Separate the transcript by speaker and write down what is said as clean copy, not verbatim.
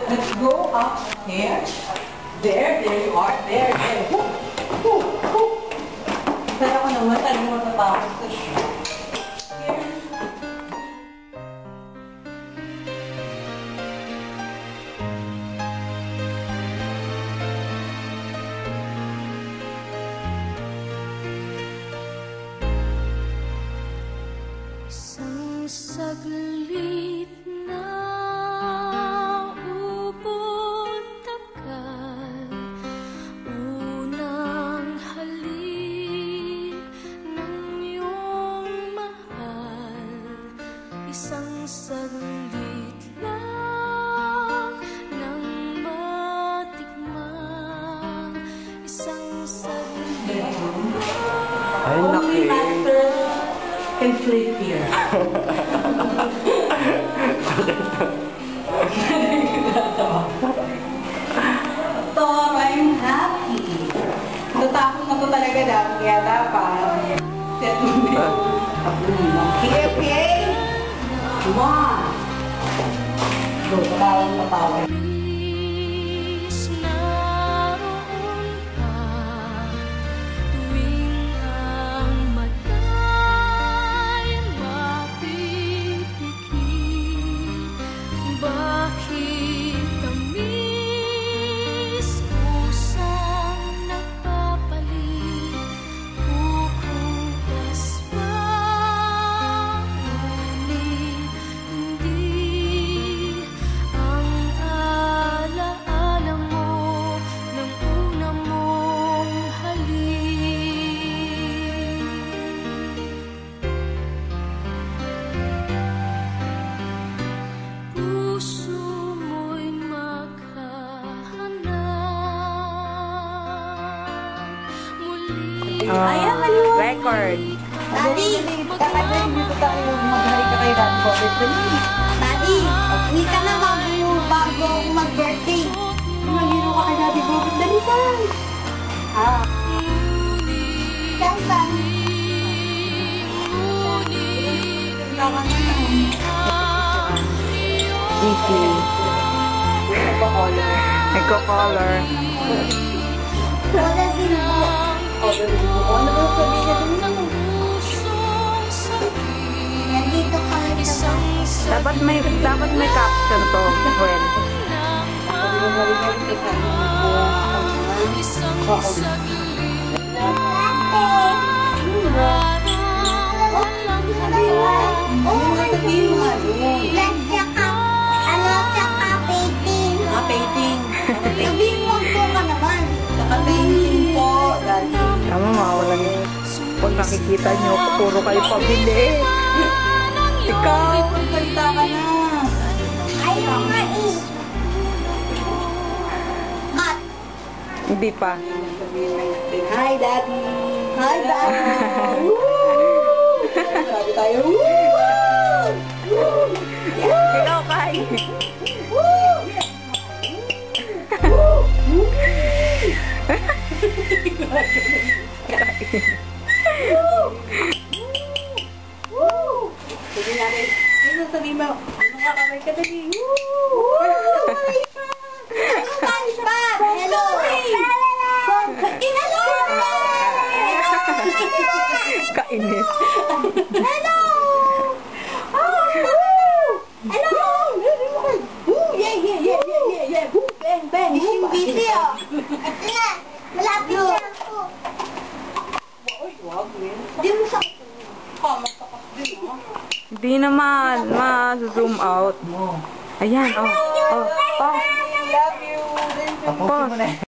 Speaker 1: Let's go up here. There you are. There. Kaya ako naman, tayo mo matapos ko siya.
Speaker 2: Isang saglit na ubod tagal, unang halik ng iyong mahal. Isang saglit lang nang matikman, isang saglit
Speaker 3: Ay, naki.
Speaker 1: Can sleep here. Tom, I'm happy. Natapos na ko talaga dahil kaya dapat. Set mo na. Okay? Come on. Go, patawag.
Speaker 2: Please, naroon ka tuwing ang mata'y mapipikit. Bakit tamis kusang nagpapalit, kukupas pa, ngunit hindi ang alaala mo ng una mong halik. Puso mo'y maghahanap muli.
Speaker 3: Record.
Speaker 1: Daddy, kakadayin dito tayo. Maghari ka kayo dati.
Speaker 4: Daddy, uwi ka na bago mag-birthday.
Speaker 1: Maghiro ka kay Daddy Bob. Dali tayo.
Speaker 4: Saan?
Speaker 3: Titi. Nagko-color.
Speaker 4: Wala din po.
Speaker 1: Ano ba sabihin niya dun na?
Speaker 4: Nandito ka rin sa
Speaker 3: Dapat may caption to, Gwen.
Speaker 4: painting.
Speaker 1: Painting.
Speaker 4: Sabihin mo po ka naman.
Speaker 1: Naka-painting po, Daddy.
Speaker 3: Tama, mawalan yun. Pag nakikita nyo, puro kayo pabili. Ikaw.
Speaker 1: Magsalita ka na.
Speaker 4: Ayaw nga eh. Cut.
Speaker 3: Hindi pa.
Speaker 1: Hi, Daddy.
Speaker 4: Hi, Daddy.
Speaker 1: Sabi tayo,
Speaker 3: Ikaw, Kai.
Speaker 1: Sige natin. Ano sabihin mo? Ano nga kamay ka, Daddy?
Speaker 4: Hello.
Speaker 3: Kainis.
Speaker 4: Hello. Hello.
Speaker 1: Yeah. Bang, bang.
Speaker 4: Yung video. Ito na. Malapit na ako.
Speaker 1: Wag, Win.
Speaker 4: Di mo sa...
Speaker 1: Matakas din, ha?
Speaker 3: Hindi naman. Ma-zoom out. Ayan, oh.
Speaker 1: Love you.
Speaker 3: Pause.